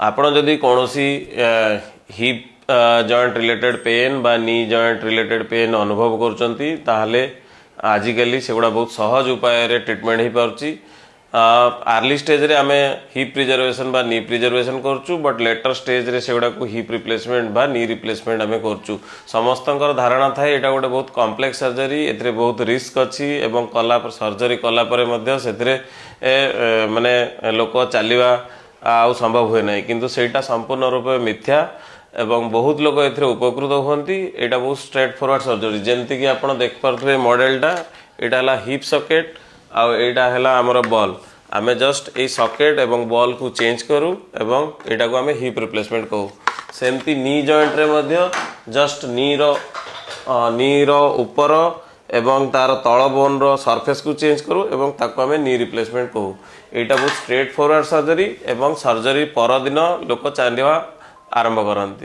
आपण जदि कौनसी हिप जॉइंट रिलेटेड पेन बा नी जॉइंट रिलेटेड पेन अनुभव करचंती ताहले आजिकली सेगुड़ा बहुत सहज उपाय रे ट्रीटमेंट हो पार्ची। आर्ली स्टेज रे आमे हिप प्रिजर्वेशन बा नी प्रिजर्वेशन करचु, बट लेटर स्टेज रे सेगुड़ा को हिप रिप्लेसमेंट बा नी रिप्लेसमेंट आमे करचु। समस्तंकर धारणा थाए एटा गोटे बहुत कॉम्प्लेक्स सर्जरी, एथरे बहुत रिस्क अछि एवं कला सर्जरी कला परे मध्य सेथरे माने लोक चलिबा आउ संभव हुए नाही, किंतु सेटा संपूर्ण रूप मिथ्या एवं बहुत लोग एथरे उपकृत होती। एटा बहुत स्ट्रेट फॉरवर्ड सर्जरी, जेमती कि आपण देख पारथबे मॉडलटा एटा हला हिप सॉकेट आउ एटा हला हमर बॉल। आमे जस्ट ए सॉकेट एवं बॉल को चेंज करू एवं एटा को आमे हिप रिप्लेसमेंट कहू। सेमती नी जॉइंट रे मध्य जस्ट नी रो ऊपर एवं तार तळ बोन रो सरफेस को चेंज करू एवं ताको आमे नी रिप्लेसमेंट कहू। एटा बहुत स्ट्रेट फॉरवर्ड सर्जरी एवं सर्जरी पर दिन लोक चालिवा आरंभ करती।